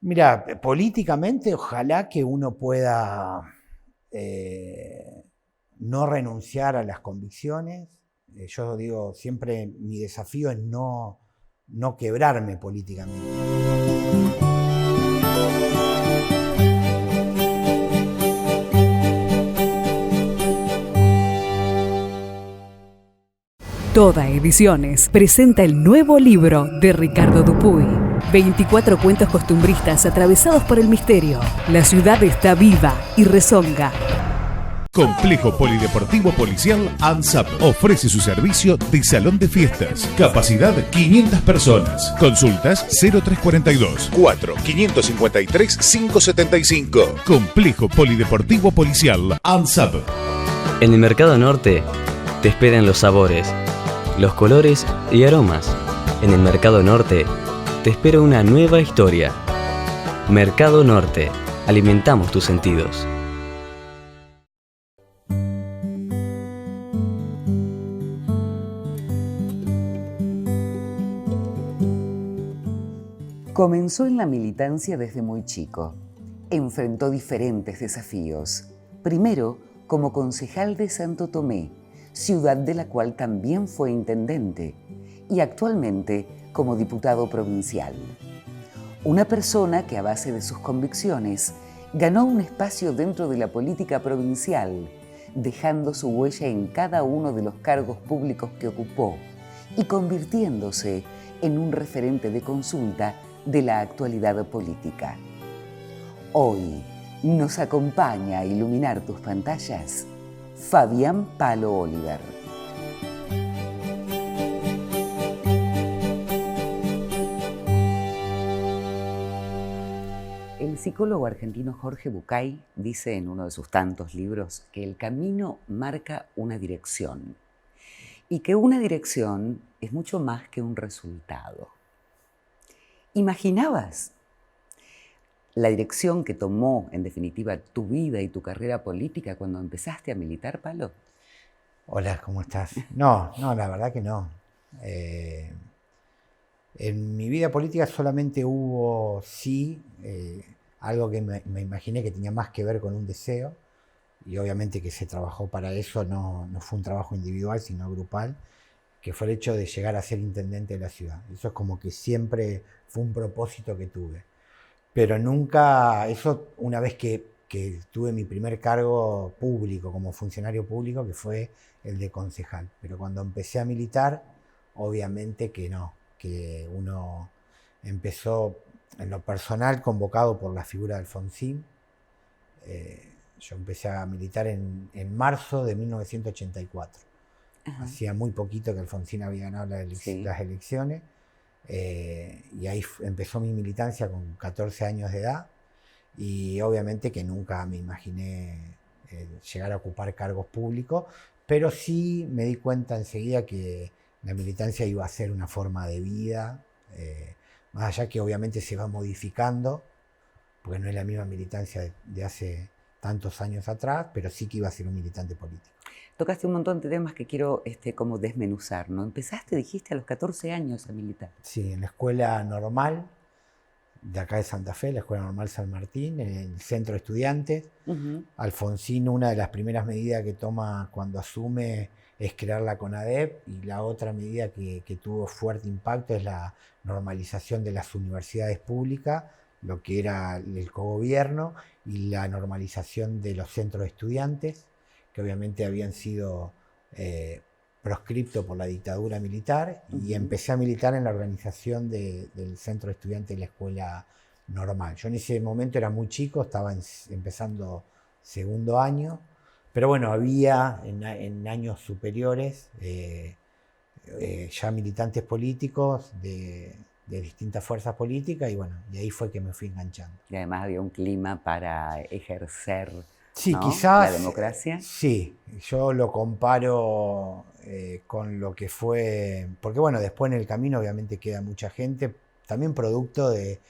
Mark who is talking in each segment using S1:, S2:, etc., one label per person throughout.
S1: Mira, políticamente ojalá que uno pueda no renunciar a las convicciones. Yo digo, siempre mi desafío es no quebrarme políticamente.
S2: Toda Ediciones presenta el nuevo libro de Ricardo Dupuy. 24 cuentos costumbristas atravesados por el misterio. La ciudad está viva y rezonga.
S3: Complejo Polideportivo Policial ANSAP ofrece su servicio de salón de fiestas. Capacidad 500 personas. Consultas 0342 4 553 575. Complejo Polideportivo Policial ANSAP.
S4: En el Mercado Norte te esperan los sabores, los colores y aromas. En el Mercado Norte te espera una nueva historia. Mercado Norte. Alimentamos tus sentidos.
S5: Comenzó en la militancia desde muy chico. Enfrentó diferentes desafíos. Primero, como concejal de Santo Tomé, ciudad de la cual también fue intendente, y actualmente como diputado provincial. Una persona que a base de sus convicciones ganó un espacio dentro de la política provincial, dejando su huella en cada uno de los cargos públicos que ocupó y convirtiéndose en un referente de consulta de la actualidad política. Hoy nos acompaña a iluminar tus pantallas Fabián Palo Oliver. El psicólogo argentino Jorge Bucay dice en uno de sus tantos libros que el camino marca una dirección y que una dirección es mucho más que un resultado. ¿Imaginabas la dirección que tomó, en definitiva, tu vida y tu carrera política cuando empezaste a militar, Palo?
S1: Hola, ¿cómo estás? No, la verdad que no. En mi vida política solamente hubo, sí, algo que me imaginé que tenía más que ver con un deseo, y obviamente que se trabajó para eso, no fue un trabajo individual, sino grupal, que fue el hecho de llegar a ser intendente de la ciudad. Eso es como que siempre fue un propósito que tuve. Pero nunca, eso una vez que tuve mi primer cargo público, como funcionario público, que fue el de concejal. Pero cuando empecé a militar, obviamente que no, que uno empezó en lo personal convocado por la figura de Alfonsín. Yo empecé a militar en marzo de 1984. Ajá. Hacía muy poquito que Alfonsín había ganado las elecciones. Y ahí empezó mi militancia con 14 años de edad, y obviamente que nunca me imaginé llegar a ocupar cargos públicos, pero sí me di cuenta enseguida que la militancia iba a ser una forma de vida, más allá que obviamente se va modificando, porque no es la misma militancia de hace tantos años atrás, pero sí que iba a ser un militante político.
S5: Tocaste un montón de temas que quiero como desmenuzar, ¿no? Empezaste, dijiste, a los 14 años a militar.
S1: Sí, en la escuela normal de acá de Santa Fe, la Escuela Normal San Martín, en el centro de estudiantes. Alfonsín, una de las primeras medidas que toma cuando asume es crear la CONADEP, y la otra medida que tuvo fuerte impacto es la normalización de las universidades públicas, lo que era el cogobierno, y la normalización de los centros de estudiantes, que obviamente habían sido proscriptos por la dictadura militar, y empecé a militar en la organización del centro de estudiantes de la escuela normal. Yo en ese momento era muy chico, estaba empezando segundo año, pero bueno, había en años superiores ya militantes políticos de distintas fuerzas políticas, y bueno, y ahí fue que me fui enganchando.
S5: Y además había un clima para ejercer,
S1: sí,
S5: ¿no?,
S1: quizás,
S5: la democracia.
S1: Sí, yo lo comparo con lo que fue, porque bueno, después en el camino obviamente queda mucha gente, también producto de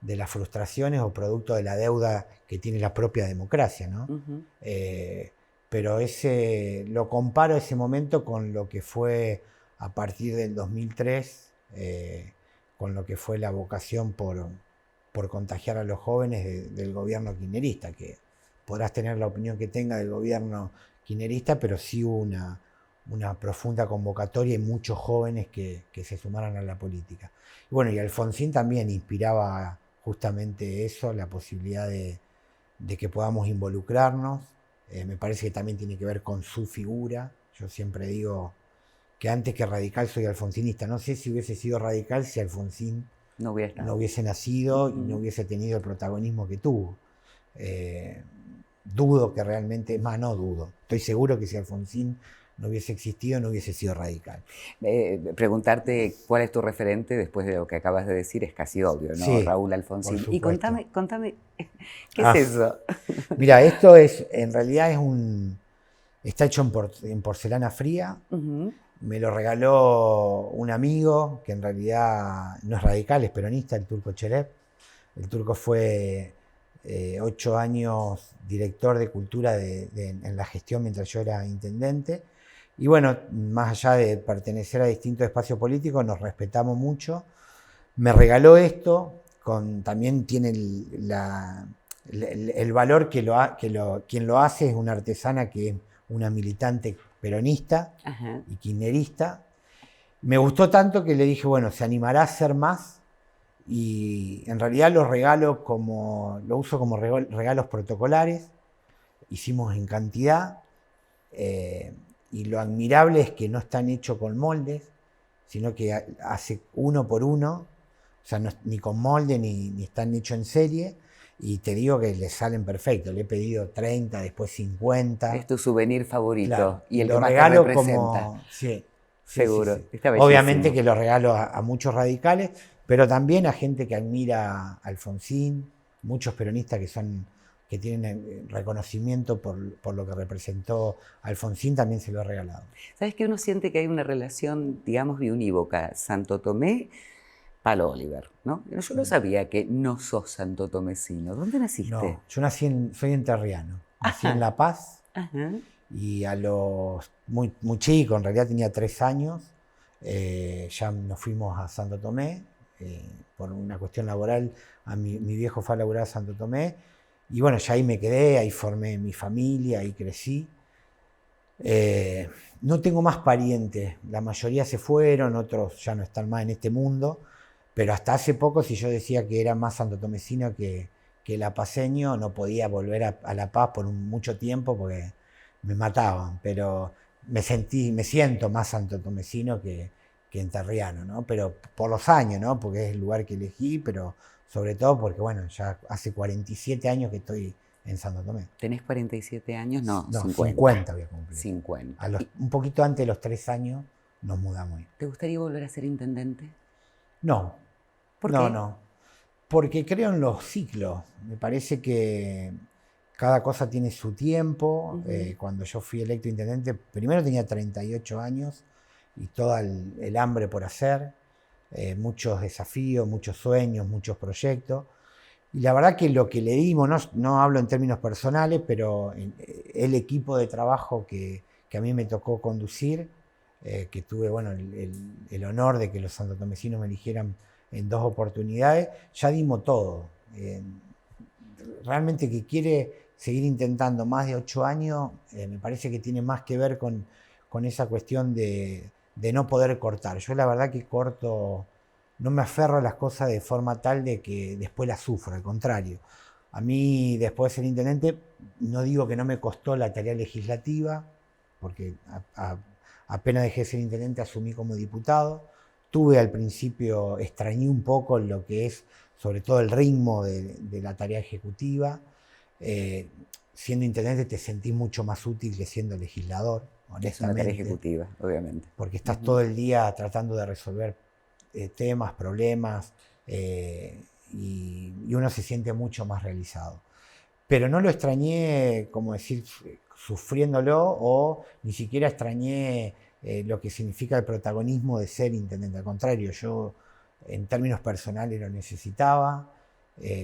S1: las frustraciones o producto de la deuda que tiene la propia democracia, ¿no? Pero lo comparo ese momento con lo que fue a partir del 2003, con lo que fue la vocación por por contagiar a los jóvenes del gobierno kirchnerista, que podrás tener la opinión que tenga del gobierno kirchnerista, pero sí hubo una profunda convocatoria y muchos jóvenes que se sumaran a la política. Y bueno, y Alfonsín también inspiraba justamente eso, la posibilidad de que podamos involucrarnos. Me parece que también tiene que ver con su figura. Yo siempre digo que antes que radical soy alfonsinista. No sé si hubiese sido radical si Alfonsín no hubiese nacido y no hubiese tenido el protagonismo que tuvo. Dudo que realmente, más no dudo, estoy seguro que si Alfonsín no hubiese existido, no hubiese sido radical.
S5: Preguntarte cuál es tu referente después de lo que acabas de decir es casi obvio, ¿no?
S1: Sí,
S5: Raúl Alfonsín. Y contame, ¿qué es eso?
S1: Mira, esto en realidad está hecho en porcelana fría. Me lo regaló un amigo que en realidad no es radical, es peronista, el Turco Cherep. El Turco fue 8 años director de cultura en la gestión mientras yo era intendente. Y bueno, más allá de pertenecer a distintos espacios políticos, nos respetamos mucho. Me regaló esto, también tiene el valor que quien lo hace es una artesana que es una militante peronista y kirchnerista. Me gustó tanto que le dije, bueno, ¿se animará a hacer más? Y en realidad lo uso como regalos protocolares. Hicimos en cantidad. Y lo admirable es que no están hechos con moldes, sino que hace uno por uno, o sea, ni con molde ni están hechos en serie, y te digo que le salen perfectos. Le he pedido 30, después 50.
S5: Es tu souvenir favorito, claro, y el
S1: lo
S5: que más
S1: regalo
S5: te representa.
S1: Como, sí,
S5: seguro.
S1: Sí.
S5: Está
S1: obviamente que lo regalo a muchos radicales, pero también a gente que admira a Alfonsín, muchos peronistas que tienen reconocimiento por lo que representó Alfonsín, también se lo he regalado.
S5: ¿Sabes que uno siente que hay una relación, digamos, biunívoca? Santo Tomé, Palo Oliver, ¿no? Yo no sabía que no sos santotomecino. ¿Dónde naciste?
S1: No, yo soy entrerriano. Nací en La Paz. Y muy chico, en realidad tenía 3 años, ya nos fuimos a Santo Tomé. Por una cuestión laboral, mi viejo fue a laburar a Santo Tomé. Y bueno, ya ahí me quedé, ahí formé mi familia, ahí crecí. No tengo más parientes, la mayoría se fueron, otros ya no están más en este mundo, pero hasta hace poco, si yo decía que era más santotomecino que lapaceño, no podía volver a La Paz por mucho tiempo porque me mataban, pero me siento más santotomecino que entrerriano, ¿no? Pero por los años, ¿no? Porque es el lugar que elegí, pero sobre todo porque, bueno, ya hace 47 años que estoy en Santo Tomé.
S5: ¿Tenés 47 años? No,
S1: 50 voy a cumplir.
S5: 50.
S1: Un poquito antes de los 3 años nos mudamos.
S5: ¿Te gustaría volver a ser intendente?
S1: No.
S5: ¿Por qué?
S1: No. Porque creo en los ciclos. Me parece que cada cosa tiene su tiempo. Cuando yo fui electo intendente, primero tenía 38 años y todo el hambre por hacer. Muchos desafíos, muchos sueños, muchos proyectos. Y la verdad que lo que le dimos, no hablo en términos personales, pero el equipo de trabajo que a mí me tocó conducir, que tuve el honor de que los santotomecinos me eligieran en 2 oportunidades, ya dimos todo. Realmente que quiere seguir intentando más de 8 años, me parece que tiene más que ver con esa cuestión de no poder cortar. Yo la verdad que no me aferro a las cosas de forma tal de que después las sufro, al contrario. A mí, después de ser intendente, no digo que no me costó la tarea legislativa, porque apenas dejé de ser intendente asumí como diputado. Al principio, extrañé un poco lo que es, sobre todo el ritmo de la tarea ejecutiva. Siendo intendente te sentís mucho más útil que siendo legislador, honestamente.
S5: Es una tarea ejecutiva, obviamente.
S1: Porque estás todo el día tratando de resolver temas, problemas, y uno se siente mucho más realizado. Pero no lo extrañé, como decir, sufriéndolo, o ni siquiera extrañé lo que significa el protagonismo de ser intendente. Al contrario, yo en términos personales lo necesitaba.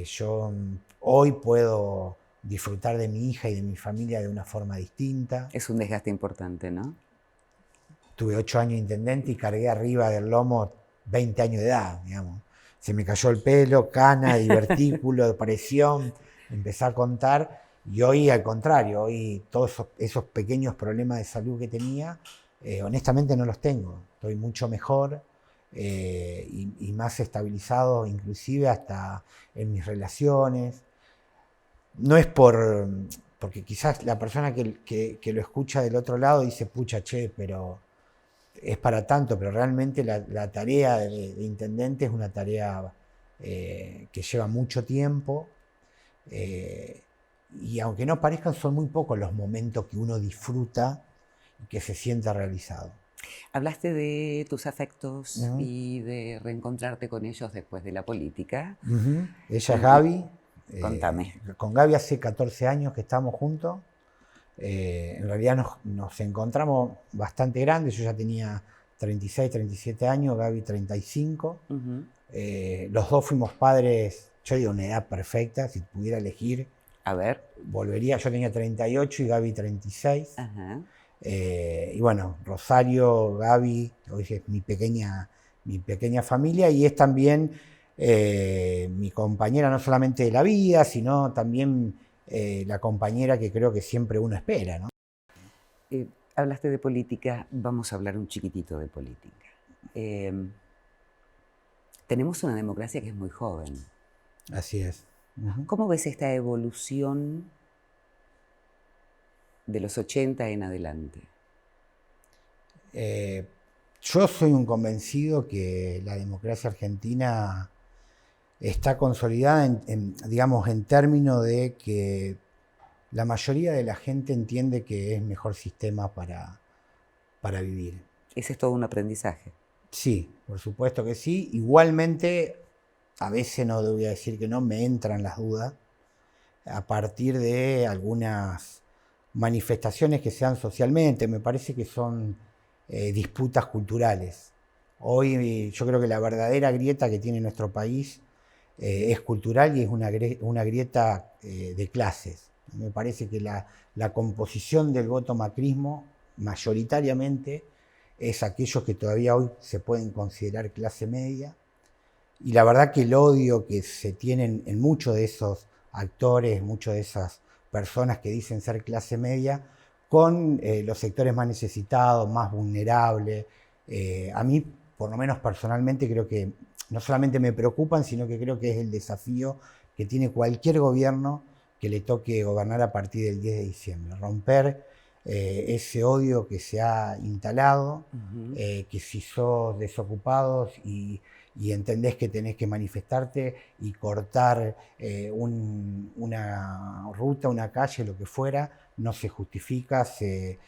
S1: Yo hoy puedo disfrutar de mi hija y de mi familia de una forma distinta.
S5: Es un desgaste importante, ¿no?
S1: Tuve 8 años intendente y cargué arriba del lomo 20 años de edad, digamos. se me cayó el pelo, cana, divertículo, presión, empecé a contar. Y hoy al contrario, hoy todos esos pequeños problemas de salud que tenía, honestamente no los tengo. Estoy mucho mejor y más estabilizado, inclusive hasta en mis relaciones. No es porque quizás la persona que lo escucha del otro lado dice, pucha, che, pero es para tanto, pero realmente la tarea de intendente es una tarea que lleva mucho tiempo. Y aunque no parezcan, son muy pocos los momentos que uno disfruta y que se sienta realizado.
S5: Hablaste de tus afectos y de reencontrarte con ellos después de la política.
S1: Ella es Gaby.
S5: Contame.
S1: Con Gaby hace 14 años que estamos juntos. En realidad nos encontramos bastante grandes. Yo ya tenía 36, 37 años, Gaby 35. Los dos fuimos padres, yo digo una edad perfecta, si pudiera elegir.
S5: A ver.
S1: Volvería, yo tenía 38 y Gaby 36.
S5: Ajá.
S1: Y bueno, Rosario, Gaby, hoy es mi pequeña familia y es también mi compañera no solamente de la vida, sino también la compañera que creo que siempre uno espera, ¿no?
S5: Hablaste de política, vamos a hablar un chiquitito de política. Tenemos una democracia que es muy joven.
S1: Así es.
S5: ¿Cómo ves esta evolución de los 80 en adelante?
S1: Yo soy un convencido que la democracia argentina está consolidada digamos, en términos de que la mayoría de la gente entiende que es mejor sistema para vivir.
S5: Ese es todo un aprendizaje.
S1: Sí, por supuesto que sí. Igualmente, a veces no voy a decir que no, me entran las dudas a partir de algunas manifestaciones que se dan socialmente. Me parece que son disputas culturales. Hoy yo creo que la verdadera grieta que tiene nuestro país es cultural y es una grieta de clases. Me parece que la composición del voto macrismo mayoritariamente es aquellos que todavía hoy se pueden considerar clase media. Y la verdad que el odio que se tienen en muchos de esos actores, muchas de esas personas que dicen ser clase media, con los sectores más necesitados, más vulnerables. A mí, por lo menos personalmente, creo que no solamente me preocupan, sino que creo que es el desafío que tiene cualquier gobierno que le toque gobernar a partir del 10 de diciembre. Romper ese odio que se ha instalado, que si sos desocupados y entendés que tenés que manifestarte y cortar una ruta, una calle, lo que fuera, no se justifica, se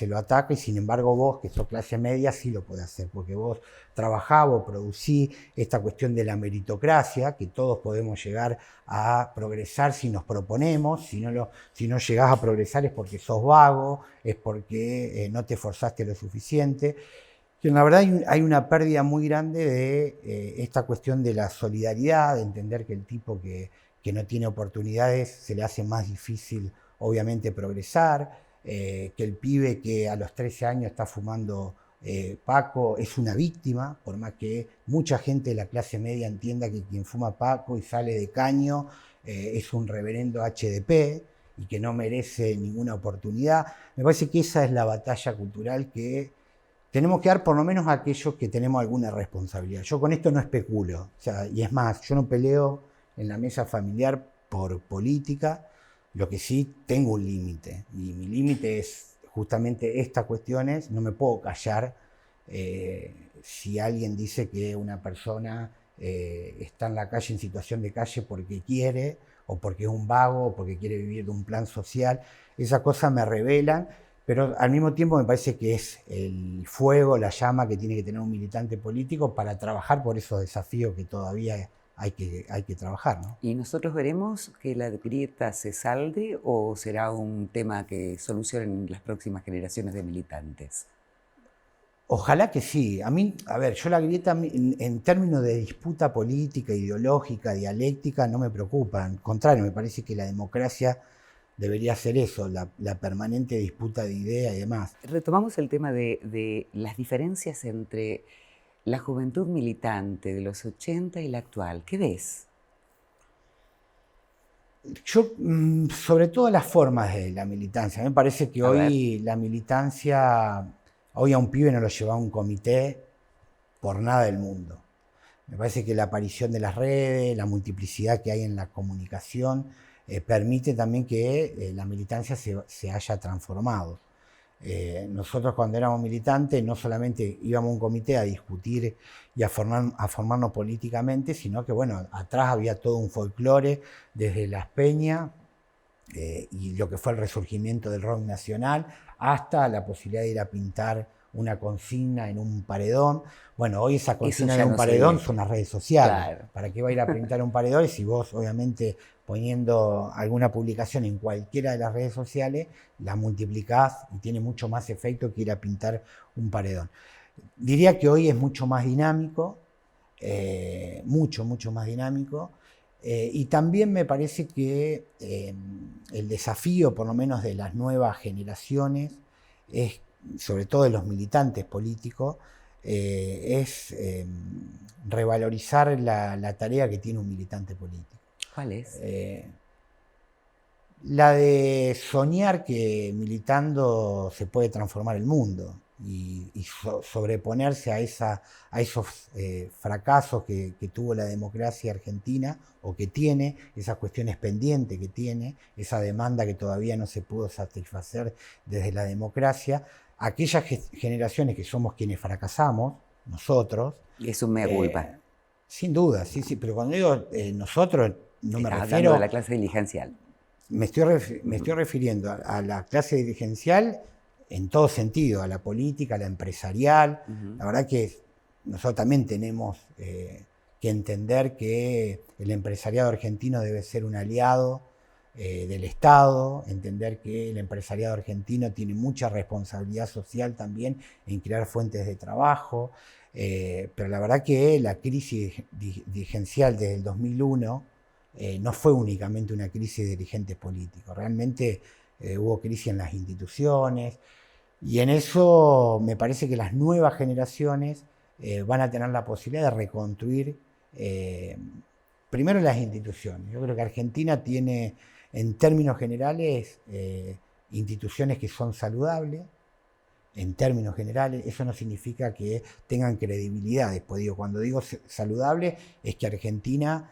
S1: lo ataca y sin embargo vos, que sos clase media, sí lo podés hacer, porque vos trabajás, vos producís esta cuestión de la meritocracia, que todos podemos llegar a progresar si nos proponemos, si no llegás a progresar es porque sos vago, es porque no te esforzaste lo suficiente. Que la verdad hay una pérdida muy grande de esta cuestión de la solidaridad, de entender que el tipo que no tiene oportunidades se le hace más difícil, obviamente, progresar, que el pibe que a los 13 años está fumando Paco es una víctima, por más que mucha gente de la clase media entienda que quien fuma Paco y sale de caño es un reverendo HDP y que no merece ninguna oportunidad. Me parece que esa es la batalla cultural que tenemos que dar por lo menos a aquellos que tenemos alguna responsabilidad. Yo con esto no especulo, o sea, y es más, yo no peleo en la mesa familiar por política, lo que sí tengo un límite, y mi límite es justamente estas cuestiones, no me puedo callar si alguien dice que una persona está en la calle en situación de calle porque quiere, o porque es un vago, o porque quiere vivir de un plan social, esas cosas me revelan. Pero al mismo tiempo me parece que es el fuego, la llama que tiene que tener un militante político para trabajar por esos desafíos que todavía hay que trabajar, ¿no?
S5: ¿Y nosotros veremos que la grieta se salde o será un tema que solucionen las próximas generaciones de militantes?
S1: Ojalá que sí. A mí, a ver, yo la grieta en términos de disputa política, ideológica, dialéctica, no me preocupa. Al contrario, me parece que la democracia debería ser eso, la permanente disputa de ideas y demás.
S5: Retomamos el tema de las diferencias entre la juventud militante de los 80 y la actual, ¿qué ves?
S1: Yo, sobre todo las formas de la militancia. Me parece que hoy la militancia, hoy a un pibe no lo lleva a un comité por nada del mundo. Me parece que la aparición de las redes, la multiplicidad que hay en la comunicación, permite también que la militancia se haya transformado. Nosotros cuando éramos militantes no solamente íbamos a un comité a discutir y a formarnos políticamente, sino que bueno, atrás había todo un folclore desde las peñas y lo que fue el resurgimiento del rock nacional hasta la posibilidad de ir a pintar una consigna en un paredón. Bueno, hoy esa consigna en un paredón son las redes sociales. Claro. ¿Para qué va a ir a pintar un paredón? Y si vos, obviamente, poniendo alguna publicación en cualquiera de las redes sociales, la multiplicás y tiene mucho más efecto que ir a pintar un paredón. Diría que hoy es mucho más dinámico, mucho más dinámico. Y también me parece que el desafío, por lo menos de las nuevas generaciones, es, sobre todo de los militantes políticos, es revalorizar la tarea que tiene un militante político.
S5: ¿Cuál es?
S1: La de soñar que militando se puede transformar el mundo y sobreponerse a esos fracasos que tuvo la democracia argentina o que tiene, esas cuestiones pendientes que tiene, esa demanda que todavía no se pudo satisfacer desde la democracia. Aquellas generaciones que somos quienes fracasamos, nosotros...
S5: Y es un mea culpa.
S1: Sin duda, sí, pero cuando digo nosotros, no me refiero...
S5: Hablando de la clase dirigencial.
S1: Me estoy refiriendo a la clase dirigencial en todo sentido, a la política, a la empresarial. La verdad que nosotros también tenemos que entender que el empresariado argentino debe ser un aliado del Estado, entender que el empresariado argentino tiene mucha responsabilidad social también en crear fuentes de trabajo, pero la verdad que la crisis dirigencial desde el 2001 no fue únicamente una crisis de dirigentes políticos, realmente hubo crisis en las instituciones y en eso me parece que las nuevas generaciones van a tener la posibilidad de reconstruir primero las instituciones. Yo creo que Argentina tiene, en términos generales, instituciones que son saludables, en términos generales. Eso no significa que tengan credibilidad. Después digo, cuando digo saludable, es que Argentina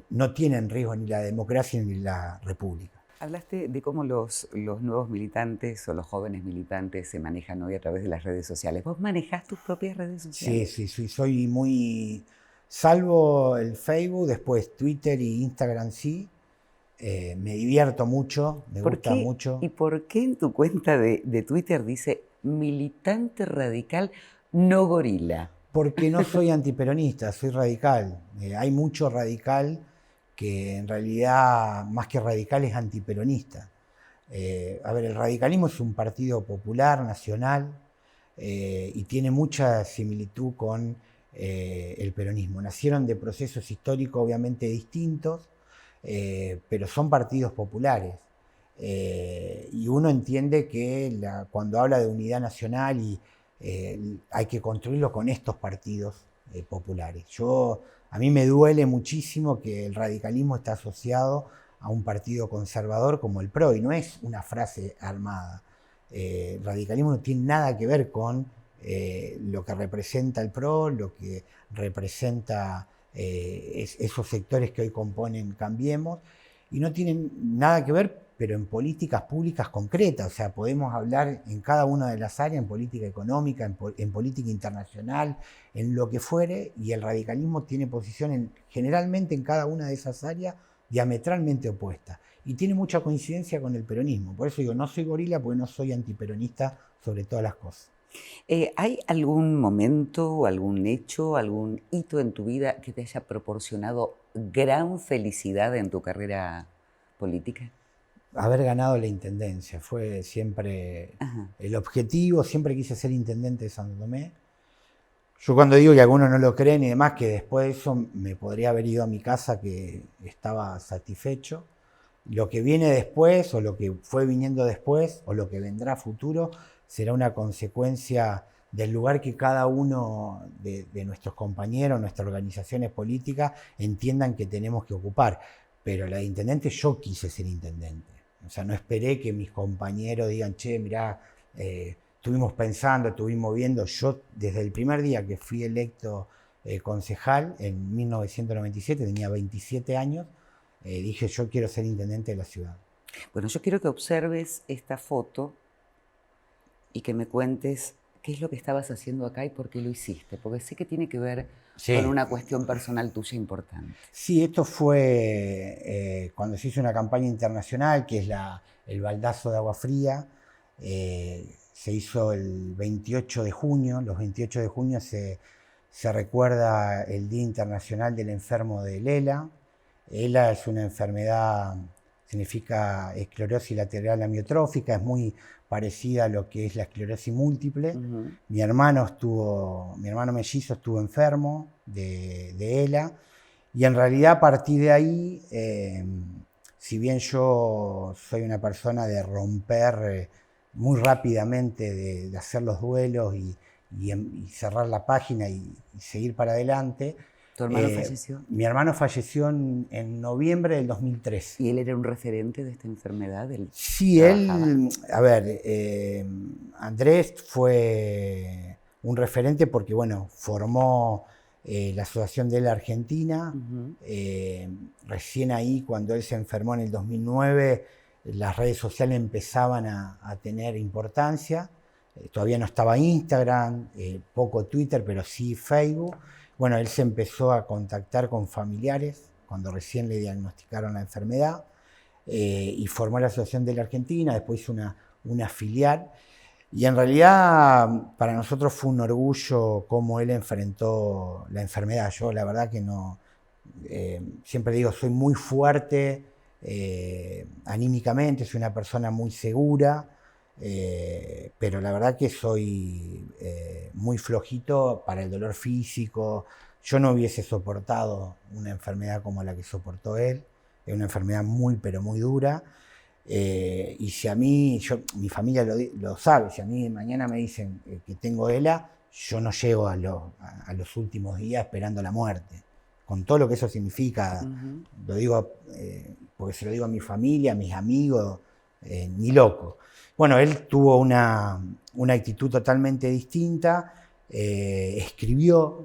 S1: no tiene en riesgo ni la democracia ni la república.
S5: Hablaste de cómo los nuevos militantes o los jóvenes militantes se manejan hoy a través de las redes sociales. ¿Vos manejás tus propias redes sociales?
S1: Sí, soy muy... Salvo el Facebook, después Twitter y Instagram sí. Me divierto mucho, me gusta mucho.
S5: ¿Y por qué en tu cuenta de Twitter dice militante radical no gorila?
S1: Porque no soy antiperonista, soy radical. Hay mucho radical que en realidad, más que radical, es antiperonista. A ver, el radicalismo es un partido popular, nacional, y tiene mucha similitud con el peronismo. Nacieron de procesos históricos obviamente distintos, pero son partidos populares. Y uno entiende que cuando habla de unidad nacional hay que construirlo con estos partidos populares. A mí me duele muchísimo que el radicalismo está asociado a un partido conservador como el PRO, y no es una frase armada. El radicalismo no tiene nada que ver con lo que representa el PRO, lo que representa esos sectores que hoy componen Cambiemos, y no tienen nada que ver, pero en políticas públicas concretas. O sea, podemos hablar en cada una de las áreas, en política económica, en política internacional, en lo que fuere, y el radicalismo tiene posición generalmente en cada una de esas áreas diametralmente opuestas. Y tiene mucha coincidencia con el peronismo. Por eso digo, no soy gorila porque no soy antiperonista sobre todas las cosas.
S5: ¿Hay algún momento o algún hecho, algún hito en tu vida que te haya proporcionado gran felicidad en tu carrera política?
S1: Haber ganado la intendencia fue siempre el objetivo. Siempre quise ser intendente de Santo Tomé. Yo cuando digo que algunos no lo creen y demás, que después de eso me podría haber ido a mi casa que estaba satisfecho. Lo que viene después, o lo que fue viniendo después, o lo que vendrá a futuro, será una consecuencia del lugar que cada uno de nuestros compañeros, nuestras organizaciones políticas entiendan que tenemos que ocupar. Pero la de intendente, yo quise ser intendente. O sea, no esperé que mis compañeros digan, che, mirá, estuvimos pensando, estuvimos viendo. Yo, desde el primer día que fui electo concejal, en 1997, tenía 27 años, dije, yo quiero ser intendente de la ciudad.
S5: Bueno, yo quiero que observes esta foto y que me cuentes qué es lo que estabas haciendo acá y por qué lo hiciste, porque sé que tiene que ver con una cuestión personal tuya importante.
S1: Sí, esto fue cuando se hizo una campaña internacional, que es el baldazo de agua fría. Se hizo el 28 de junio. Los 28 de junio se recuerda el Día Internacional del Enfermo del ELA. ELA es una enfermedad, significa esclerosis lateral amiotrófica, es muy parecida a lo que es la esclerosis múltiple. Mi hermano mellizo estuvo enfermo de ELA, y en realidad a partir de ahí, si bien yo soy una persona de romper muy rápidamente, de hacer los duelos y cerrar la página y seguir para adelante.
S5: ¿Tu hermano falleció?
S1: Mi hermano falleció en noviembre del 2003.
S5: ¿Y él era un referente de esta enfermedad?
S1: Sí, él, a ver, Andrés fue un referente porque, bueno, formó la Asociación de la Argentina. Recién ahí, cuando él se enfermó en el 2009, las redes sociales empezaban a tener importancia. Todavía no estaba Instagram, poco Twitter, pero sí Facebook. Bueno, él se empezó a contactar con familiares cuando recién le diagnosticaron la enfermedad, y formó la Asociación de la Argentina, después hizo una filial. Y en realidad para nosotros fue un orgullo cómo él enfrentó la enfermedad. Yo la verdad que no, siempre digo, soy muy fuerte anímicamente, soy una persona muy segura, pero la verdad que soy muy flojito para el dolor físico. Yo no hubiese soportado una enfermedad como la que soportó él. Es una enfermedad muy, pero muy dura. Y si a mí, mi familia lo sabe, si a mí mañana me dicen que tengo ELA, yo no llego a los últimos días esperando la muerte, con todo lo que eso significa. Lo digo porque se lo digo a mi familia, a mis amigos, ni loco. Bueno, él tuvo una actitud totalmente distinta, escribió,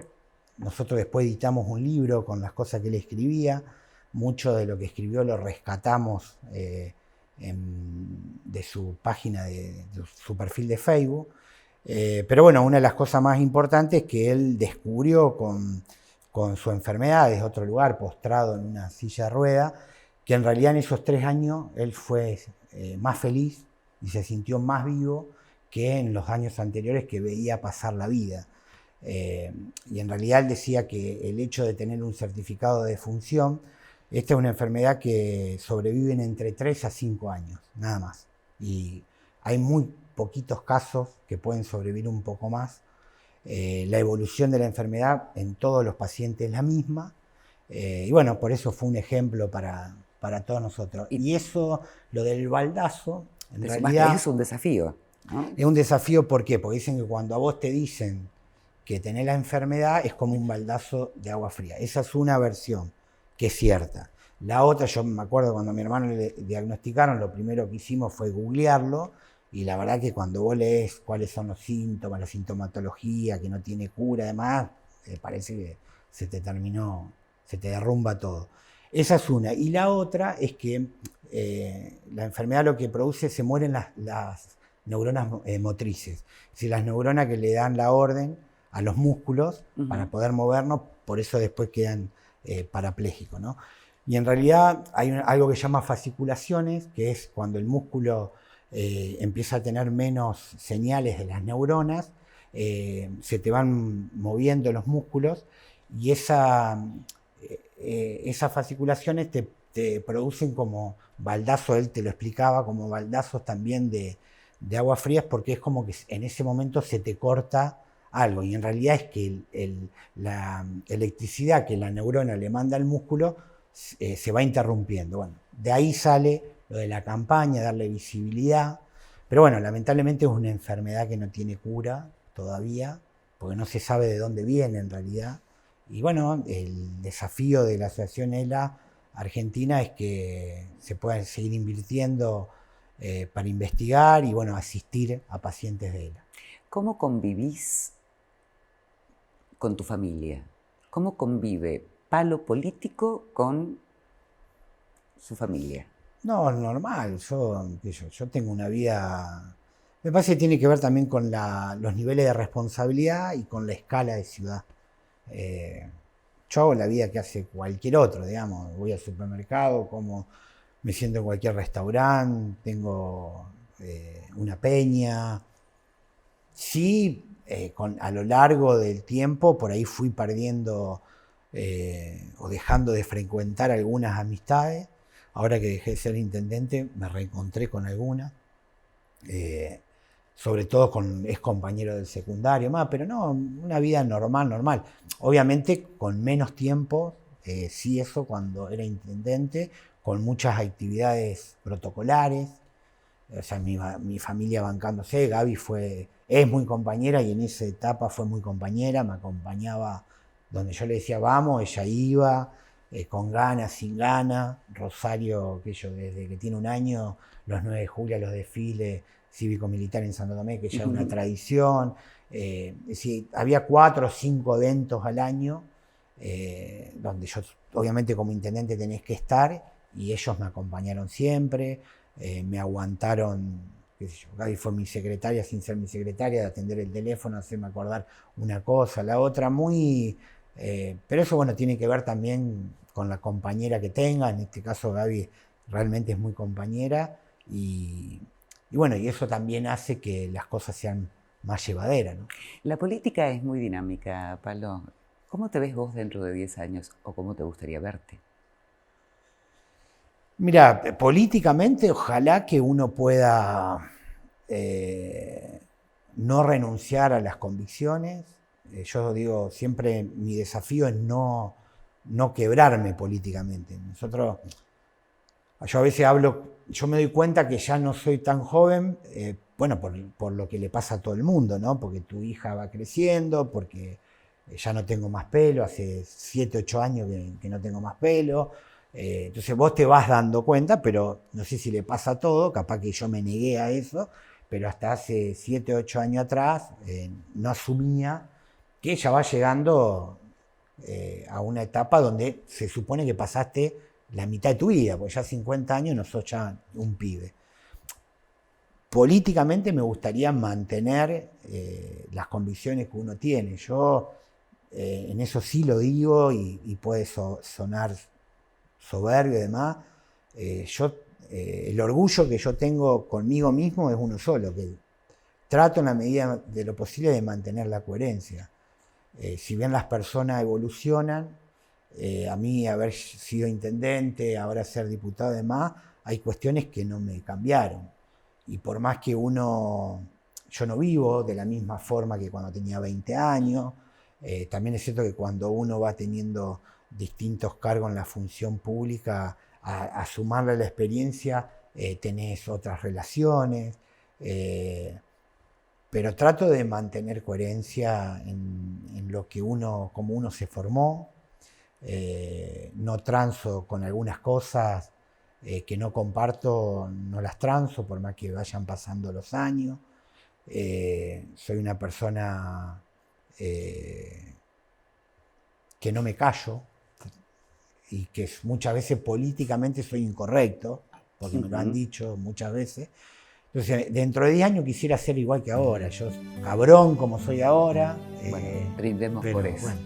S1: nosotros después editamos un libro con las cosas que él escribía, mucho de lo que escribió lo rescatamos de su página, de su perfil de Facebook. Pero bueno, una de las cosas más importantes es que él descubrió con su enfermedad desde otro lugar, postrado en una silla de ruedas, que en realidad en esos 3 años él fue más feliz y se sintió más vivo que en los años anteriores, que veía pasar la vida. Y en realidad él decía que el hecho de tener un certificado de defunción, esta es una enfermedad que sobreviven entre 3 a 5 años, nada más. Y hay muy poquitos casos que pueden sobrevivir un poco más. La evolución de la enfermedad en todos los pacientes es la misma. Y bueno, por eso fue un ejemplo para todos nosotros. Y eso, lo del baldazo, en realidad
S5: es un desafío, ¿no?
S1: Es un desafío, ¿por qué? Porque dicen que cuando a vos te dicen que tenés la enfermedad, es como un baldazo de agua fría. Esa es una versión que es cierta. La otra, yo me acuerdo cuando a mi hermano le diagnosticaron, lo primero que hicimos fue googlearlo, y la verdad que cuando vos lees cuáles son los síntomas, la sintomatología, que no tiene cura, además, parece que se te derrumba todo. Esa es una. Y la otra es que la enfermedad lo que produce, se mueren las neuronas motrices. Es decir, las neuronas que le dan la orden a los músculos para poder movernos, por eso después quedan parapléjicos, ¿no? Y en realidad hay algo que se llama fasciculaciones, que es cuando el músculo empieza a tener menos señales de las neuronas, se te van moviendo los músculos, y esas fasciculaciones te producen como baldazos, él te lo explicaba, como baldazos también de agua frías, porque es como que en ese momento se te corta algo, y en realidad es que la electricidad que la neurona le manda al músculo se va interrumpiendo. Bueno, de ahí sale lo de la campaña, darle visibilidad, pero bueno, lamentablemente es una enfermedad que no tiene cura, todavía, porque no se sabe de dónde viene en realidad. Y bueno, el desafío de la Asociación ELA Argentina es que se pueda seguir invirtiendo para investigar y bueno, asistir a pacientes de ELA.
S5: ¿Cómo convivís con tu familia? ¿Cómo convive Palo político con su familia?
S1: No, normal. Yo tengo una vida... Me parece que tiene que ver también con los niveles de responsabilidad y con la escala de ciudad. Yo hago la vida que hace cualquier otro, digamos. Voy al supermercado, me siento en cualquier restaurante, tengo una peña. Sí, a lo largo del tiempo, por ahí fui perdiendo o dejando de frecuentar algunas amistades. Ahora que dejé de ser intendente, me reencontré con algunas. Sobre todo con ex compañeros del secundario, pero no, una vida normal. Obviamente con menos tiempo, sí, eso cuando era intendente, con muchas actividades protocolares, o sea, mi familia bancándose. Gaby es muy compañera y en esa etapa fue muy compañera, me acompañaba donde yo le decía vamos, ella iba, con ganas, sin ganas. Rosario, desde que tiene 1 año, los 9 de julio, los desfiles cívico-militar en Santo Tomé, que ya es una tradición. Es decir, había 4 o 5 eventos al año donde yo, obviamente como intendente, tenés que estar, y ellos me acompañaron siempre, me aguantaron. Gaby fue mi secretaria sin ser mi secretaria, de atender el teléfono, hacerme acordar una cosa, la otra, pero eso, bueno, tiene que ver también con la compañera que tenga. En este caso Gaby realmente es muy compañera, y bueno, y eso también hace que las cosas sean más llevaderas, ¿no?
S5: La política es muy dinámica, Palo. ¿Cómo te ves vos dentro de 10 años o cómo te gustaría verte?
S1: Mira, políticamente ojalá que uno pueda no renunciar a las convicciones. Yo digo, siempre mi desafío es no quebrarme políticamente. Yo a veces yo me doy cuenta que ya no soy tan joven, bueno, por lo que le pasa a todo el mundo, ¿no? Porque tu hija va creciendo, porque ya no tengo más pelo, hace 7, 8 años que no tengo más pelo. Entonces vos te vas dando cuenta, pero no sé si le pasa a todo, capaz que yo me negué a eso, pero hasta hace 7, 8 años atrás no asumía que ya va llegando a una etapa donde se supone que pasaste la mitad de tu vida, porque ya 50 años no sos ya un pibe. Políticamente me gustaría mantener las convicciones que uno tiene. Yo en eso sí lo digo, y puede sonar soberbio y demás. El orgullo que yo tengo conmigo mismo es uno solo, que trato en la medida de lo posible de mantener la coherencia. Si bien las personas evolucionan, a mí haber sido intendente, ahora ser diputado y demás, hay cuestiones que no me cambiaron. Y por más que yo no vivo de la misma forma que cuando tenía 20 años, también es cierto que cuando uno va teniendo distintos cargos en la función pública, a sumarle la experiencia, tenés otras relaciones, pero trato de mantener coherencia en lo que como uno se formó. No transo con algunas cosas que no comparto, no las transo por más que vayan pasando los años. Soy una persona que no me callo, y que muchas veces políticamente soy incorrecto, porque me lo han dicho muchas veces. Entonces, dentro de 10 años quisiera ser igual que ahora. Yo, cabrón como soy ahora.
S5: Bueno, brindemos por eso.
S1: Bueno,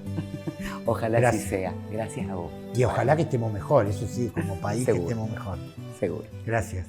S5: ojalá así sea. Gracias a vos.
S1: Y ojalá que estemos mejor, eso sí, como país.
S5: Seguro.
S1: Que estemos mejor.
S5: Seguro.
S1: Gracias.